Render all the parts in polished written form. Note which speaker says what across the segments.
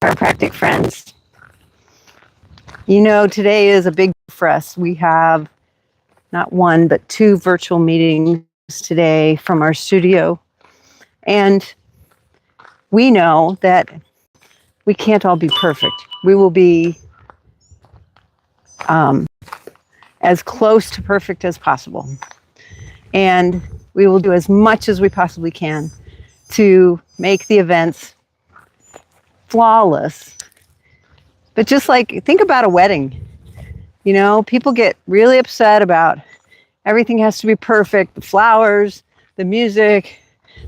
Speaker 1: chiropractic friends. You know, today is a big for us. We have not one, but 2 virtual meetings today from our studio. And we know that we can't all be perfect. We will be as close to perfect as possible. And we will do as much as we possibly can to make the events flawless. But just like, think about a wedding. You know, people get really upset about everything has to be perfect. The flowers, the music,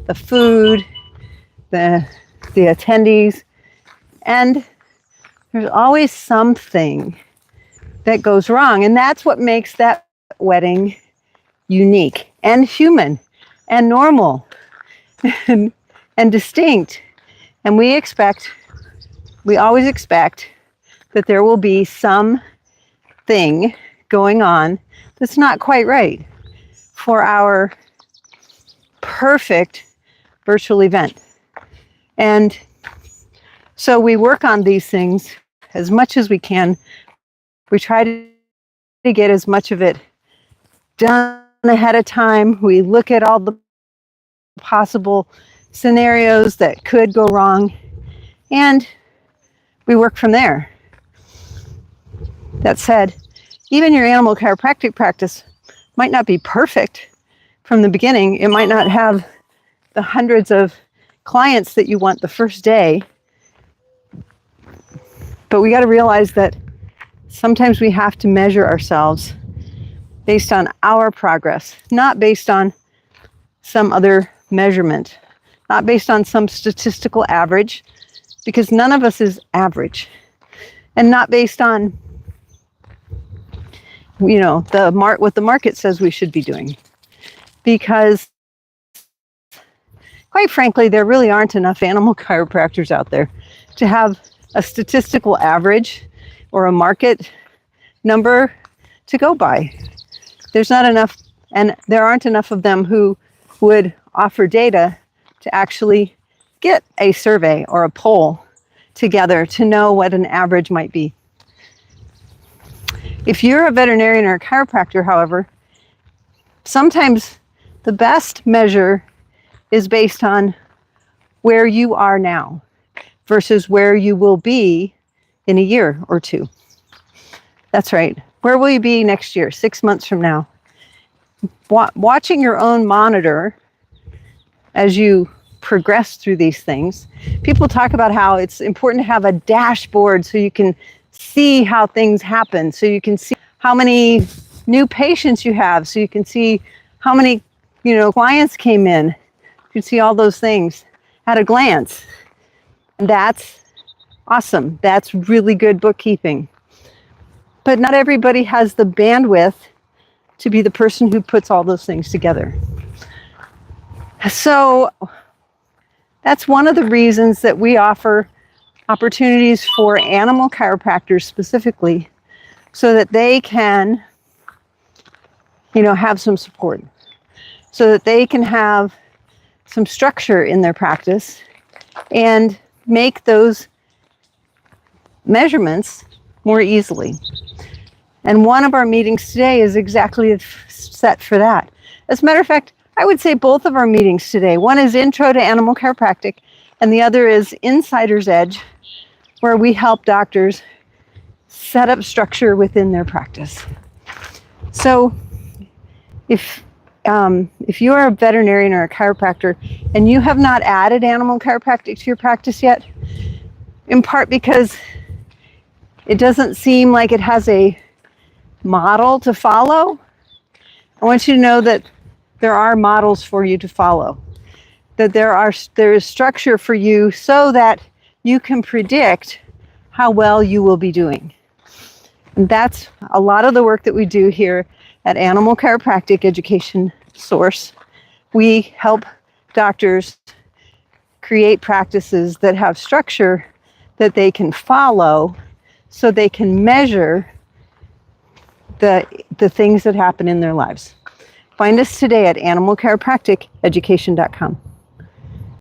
Speaker 1: the food, the attendees. And there's always something that goes wrong. And that's what makes that wedding unique and human and normal and distinct. And we always expect that there will be something going on that's not quite right for our perfect virtual event. And so we work on these things as much as we can. We try to get as much of it done ahead of time. We look at all the possible scenarios that could go wrong, and we work from there. That said, even your animal chiropractic practice might not be perfect from the beginning. It might not have the hundreds of clients that you want the first day, but we got to realize that sometimes we have to measure ourselves based on our progress, not based on some other measurement, not based on some statistical average, because none of us is average, and not based on, you know, what the market says we should be doing. Because quite frankly, there really aren't enough animal chiropractors out there to have a statistical average or a market number to go by. There's not enough, and there aren't enough of them who would offer data to actually get a survey or a poll together to know what an average might be. If you're a veterinarian or a chiropractor, however, sometimes the best measure is based on where you are now versus where you will be in a year or 2. That's right. Where will you be next year, 6 months from now? Watching your own monitor as you progress through these things. People talk about how it's important to have a dashboard so you can see how things happen, so you can see how many new patients you have, so you can see how many, clients came in. You can see all those things at a glance. And that's awesome. That's really good bookkeeping. But not everybody has the bandwidth to be the person who puts all those things together. So that's one of the reasons that we offer opportunities for animal chiropractors specifically, so that they can, have some support, so that they can have some structure in their practice and make those measurements more easily. And one of our meetings today is exactly set for that. As a matter of fact, I would say both of our meetings today, one is Intro to Animal Chiropractic, and the other is Insider's Edge, where we help doctors set up structure within their practice. So if you're a veterinarian or a chiropractor and you have not added animal chiropractic to your practice yet, in part because it doesn't seem like it has a model to follow, I want you to know that there are models for you to follow, that there is structure for you so that you can predict how well you will be doing. And that's a lot of the work that we do here at Animal Chiropractic Education Source. We help doctors create practices that have structure that they can follow so they can measure the things that happen in their lives. Find us today at animalchiropracticeducation.com.